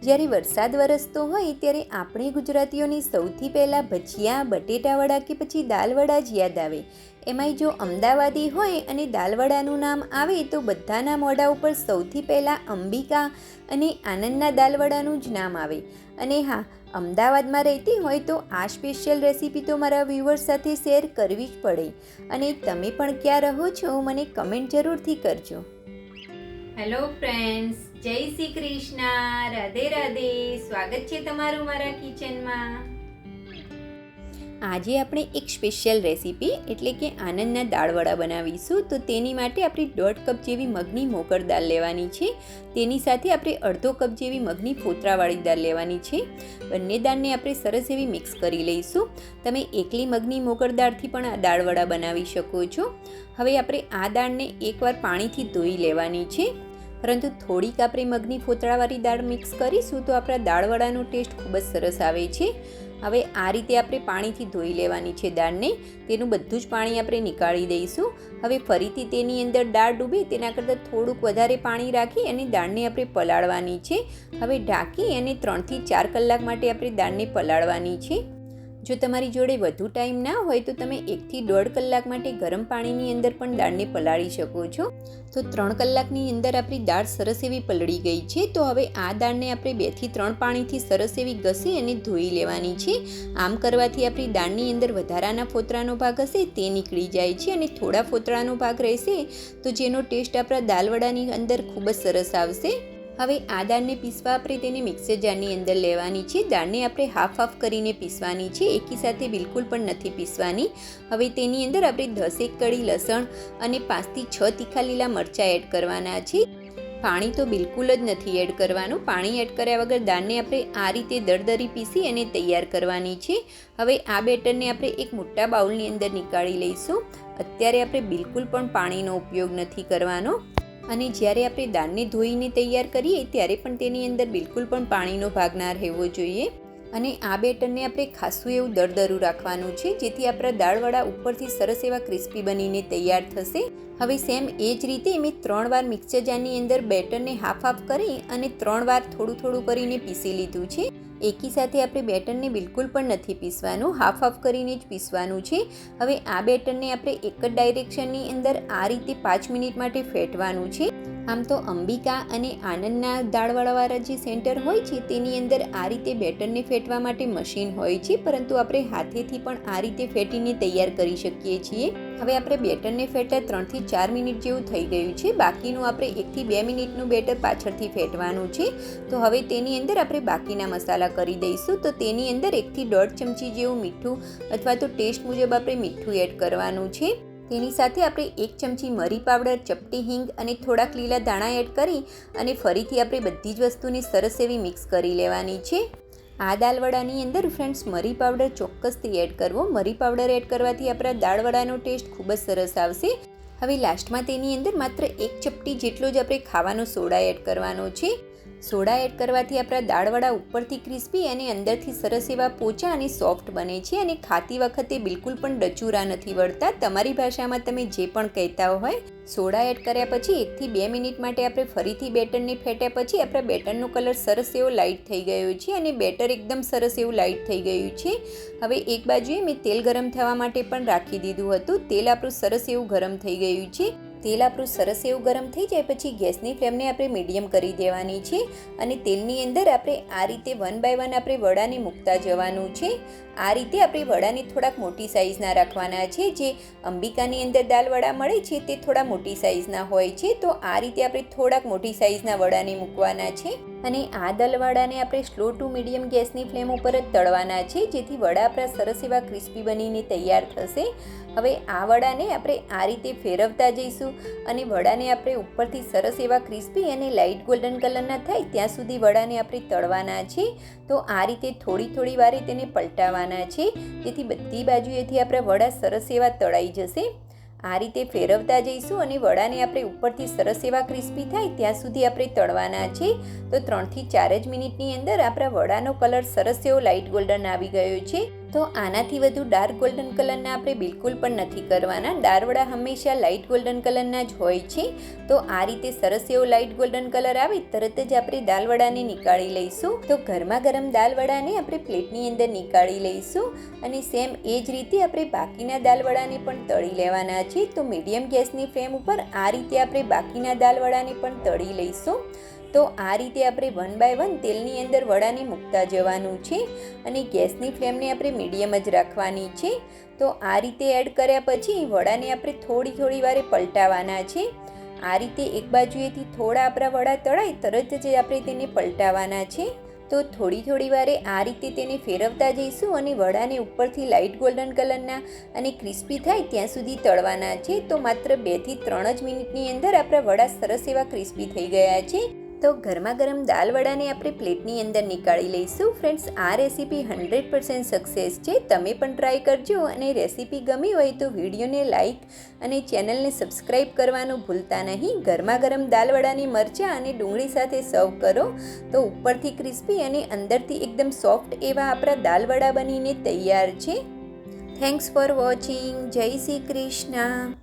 જ્યારે વરસાદ વરસતો હોય ત્યારે આપણે ગુજરાતીઓની સૌથી પહેલાં ભજીયા, બટેટાવડા કે પછી દાલવડા જ યાદ આવે. એમાંય જો અમદાવાદી હોય અને દાલવડાનું નામ આવે તો બધાના મોઢા ઉપર સૌથી પહેલાં અંબિકા અને આનંદના દાલવડાનું જ નામ આવે. અને હા, અમદાવાદમાં રહેતી હોય તો આ સ્પેશિયલ રેસીપી તો મારા વ્યુઅર્સ સાથે શેર કરવી જ પડે. અને તમે પણ ક્યાં રહો છો મને કમેન્ટ જરૂરથી કરજો. હેલો ફ્રેન્ડ્સ, જય શ્રી કૃષ્ણ, રાધે રાધે. સ્વાગત છે તમારું મારા કિચનમાં. આજે આપણે એક સ્પેશિયલ રેસીપી એટલે કે આનંદના દાળવડા બનાવીશું. તો તેની માટે આપણે 1.5 કપ જેવી મગની મોકર દાળ લેવાની છે. તેની સાથે આપણે અડધો કપ જેવી મગની ફોતરાવાળી દાળ લેવાની છે. બંને દાળને આપણે સરસ એવી મિક્સ કરી લઈશું. તમે એકલી મગની મોકર દાળથી પણ આ દાળવડા બનાવી શકો છો. હવે આપણે આ દાળને એકવાર પાણીથી ધોઈ લેવાની છે. પરંતુ થોડીક આપણે મગની ફોતરાવાળી દાળ મિક્સ કરીશું તો આપણા દાળવડાનો ટેસ્ટ ખૂબ જ સરસ આવે છે. હવે આ રીતે આપણે પાણીથી ધોઈ લેવાની છે દાળને. તેનું બધું જ પાણી આપણે નીકાળી દઈશું. હવે ફરીથી તેની અંદર દાળ ડૂબે તેના કરતાં થોડુંક વધારે પાણી રાખી અને દાળને આપણે પલાળવાની છે. હવે ઢાંકી અને 3 થી 4 કલાક માટે આપણે દાળને પલાળવાની છે. જો તમારી જોડે વધુ ટાઈમ ના હોય તો તમે 1 થી 1.5 કલાક માટે ગરમ પાણીની અંદર પણ દાળને પલાળી શકો છો. તો 3 કલાકની અંદર આપણી દાળ સરસ એવી પલળી ગઈ છે. તો હવે આ દાળને આપણે 2 થી 3 પાણીથી સરસ એવી ઘસી અને ધોઈ લેવાની છે. આમ કરવાથી આપણી દાળની અંદર વધારાના ફોતરાનો ભાગ હશે તે નીકળી જાય છે અને થોડા ફોતરાનો ભાગ રહેશે તો જેનો ટેસ્ટ આપણા દાળવડાની અંદર ખૂબ જ સરસ આવશે. હવે આ દાળને પીસવા આપણે તેને મિક્સર જારની અંદર લેવાની છે. દાળને આપણે હાફ કરીને પીસવાની છે, એકી સાથે બિલકુલ પણ નથી પીસવાની. હવે તેની અંદર આપણે 10 કળી લસણ અને 5 થી 6 તીખા લીલા મરચાં એડ કરવાના છે. પાણી તો બિલકુલ જ નથી એડ કરવાનું. પાણી એડ કર્યા વગર દાળને આપણે આ રીતે દરદરી પીસી અને તૈયાર કરવાની છે. હવે આ બેટરને આપણે એક મોટા બાઉલની અંદર નીકાળી લઈશું. અત્યારે આપણે બિલકુલ પણ પાણીનો ઉપયોગ નથી કરવાનો. અને જ્યારે આપણે દાળને ધોઈને તૈયાર કરીએ ત્યારે પણ તેની અંદર બિલકુલ પણ પાણીનો ભાગ ના રહેવો જોઈએ. અને આ બેટરને આપણે ખાસું એવું દરદરું રાખવાનું છે જેથી આપણા દાળવડા ઉપરથી સરસ એવા ક્રિસ્પી બનીને તૈયાર થશે. હવે સેમ એ જ રીતે મેં 3 વાર મિક્સર જારની અંદર બેટરને હાફ કરી અને 3 વાર થોડું કરીને પીસી લીધું છે. એકી સાથે આપણે બેટરને બિલકુલ પણ નથી પીસવાનું, હાફ કરીને જ પીસવાનું છે. હવે આ બેટરને આપણે એક જ ડાયરેક્શનની અંદર આ રીતે 5 મિનિટ માટે ફેટવાનું છે. આમ તો અંબિકા અને આનંદના દાળવડાવાળા જે સેન્ટર હોય છે તેની અંદર આ રીતે બેટરને ફેટવા માટે મશીન હોય છે, પરંતુ આપણે હાથેથી પણ આ રીતે ફેટીને તૈયાર કરી શકીએ છીએ. હવે આપણે બેટરને ફેટા 3 થી 4 મિનિટ જેવું થઈ ગયું છે. બાકીનું આપણે 1 થી 2 મિનિટનું બેટર પાછળથી ફેટવાનું છે. તો હવે તેની અંદર આપણે બાકીના મસાલા કરી દઈશું. તો તેની અંદર 1 થી 1.5 ચમચી જેવું મીઠું અથવા તો ટેસ્ટ મુજબ આપણે મીઠું એડ કરવાનું છે. તેની સાથે આપણે 1 ચમચી મરી પાવડર, ચપટી હિંગ અને થોડાક લીલા ધાણા એડ કરી અને ફરીથી આપણે બધી જ વસ્તુને સરસ એવી મિક્સ કરી લેવાની છે. આ દાળવડાની અંદર ફ્રેન્ડ્સ મરી પાવડર ચોક્કસથી એડ કરવો. મરી પાવડર એડ કરવાથી આપણા દાળવડાનો ટેસ્ટ ખૂબ જ સરસ આવશે. હવે લાસ્ટમાં તેની અંદર માત્ર 1 ચપટી જેટલો જ આપણે ખાવાનો સોડા એડ કરવાનો છે. સોડા એડ કરવાથી આપણા દાળવડા ઉપરથી ક્રિસ્પી અને અંદરથી સરસ એવા પોચા અને સોફ્ટ બને છે અને ખાતી વખતે બિલકુલ પણ ડચુરા નથી વળતા. તમારી ભાષામાં તમે જે પણ કહેતા હોય. સોડા એડ કર્યા પછી 1 થી 2 મિનિટ માટે આપણે ફરીથી બેટરને ફેટ્યા પછી આપણા બેટરનો કલર સરસ એવો લાઇટ થઈ ગયો છે અને બેટર એકદમ સરસ એવું લાઇટ થઈ ગયું છે. હવે એક બાજુએ મેં તેલ ગરમ થવા માટે પણ રાખી દીધું હતું. તેલ આપણું સરસ એવું ગરમ થઈ ગયું છે. તેલ આપણું સરસ એવું ગરમ થઈ જાય પછી ગેસની ફ્લેમને આપણે મીડિયમ કરી દેવાની છે અને તેલની અંદર આપણે આ રીતે 1 બાય 1 આપણે વડાને મૂકતા જવાનું છે. આ રીતે આપણે વડાને થોડાક મોટી સાઇઝના રાખવાના છે. જે અંબિકાની અંદર દાળવડા મળે છે તે થોડા મોટી સાઇઝના હોય છે. તો આ રીતે આપણે થોડાક મોટી સાઇઝના વડાને મૂકવાના છે અને આ દાળવડાને આપણે સ્લો ટુ મીડિયમ ગેસની ફ્લેમ ઉપર જ તળવાના છે જેથી વડા આપણા સરસ એવા ક્રિસ્પી બનીને તૈયાર થશે. હવે આ વડાને આપણે આ રીતે ફેરવતા જઈશું અને વડાને આપણે ઉપરથી સરસ એવા ક્રિસ્પી અને લાઇટ ગોલ્ડન કલરના થાય ત્યાં સુધી વડાને આપણે તળવાના છે. તો આ રીતે થોડી વારે તેને પલટાવવાના છે જેથી બધી બાજુએથી આપણા વડા સરસ એવા તળાઈ જશે. આ રીતે ફેરવતા જઈશું અને વડાને આપણે ઉપરથી સરસ એવા ક્રિસ્પી થાય ત્યાં સુધી આપણે તળવાના છે. તો 3 થી 4 જ મિનિટની અંદર આપણા વડાનો કલર સરસ એવો લાઇટ ગોલ્ડન આવી ગયો છે. તો આનાથી વધુ ડાર્ક ગોલ્ડન કલરના આપણે બિલકુલ પણ નથી કરવાના. દાળવડા હંમેશા લાઇટ ગોલ્ડન કલરના જ હોય છે. તો આ રીતે સરસ એવો લાઇટ ગોલ્ડન કલર આવે તરત જ આપણે દાળવડાને નીકાળી લઈશું. તો ગરમા ગરમ દાળવડાને આપણે પ્લેટની અંદર નીકાળી લઈશું અને સેમ એ જ રીતે આપણે બાકીના દાળવડાને પણ તળી લેવાના છે. તો મીડિયમ ગેસની ફ્લેમ ઉપર આ રીતે આપણે બાકીના દાળવડાને પણ તળી લઈશું. તો આ રીતે આપણે 1 બાય 1 તેલની અંદર વડાને મૂકતા જવાનું છે અને ગેસની ફ્લેમને આપણે મીડિયમ જ રાખવાની છે. તો આ રીતે એડ કર્યા પછી વડાને આપણે થોડી વારે પલટાવવાના છે. આ રીતે એક બાજુએથી થોડા આપણા વડા તળાય તરત જ આપણે તેને પલટાવવાના છે. તો થોડી વારે આ રીતે તેને ફેરવતા જઈશું અને વડાને ઉપરથી લાઇટ ગોલ્ડન કલરના અને ક્રિસ્પી થાય ત્યાં સુધી તળવાના છે. તો માત્ર 2 થી 3 જ મિનિટની અંદર આપણા વડા સરસ એવા ક્રિસ્પી થઈ ગયા છે. તો ગરમા ગરમ દાળ વડાને આપણે પ્લેટની અંદર નીકાળી લઈશું. ફ્રેન્ડ્સ, આ રેસીપી 100% સક્સેસ છે. તમે પણ ટ્રાય કરજો અને રેસીપી ગમી હોય તો વિડીયોને લાઇક અને ચેનલને સબસ્ક્રાઈબ કરવાનું ભૂલતા નહીં. ગરમા ગરમ દાળ વડાને મરચાં અને ડુંગળી સાથે સર્વ કરો તો ઉપરથી ક્રિસ્પી અને અંદરથી એકદમ સોફ્ટ એવા આપણા દાળ વડા બનીને તૈયાર છે. Thanks for watching. જય શ્રી કૃષ્ણ.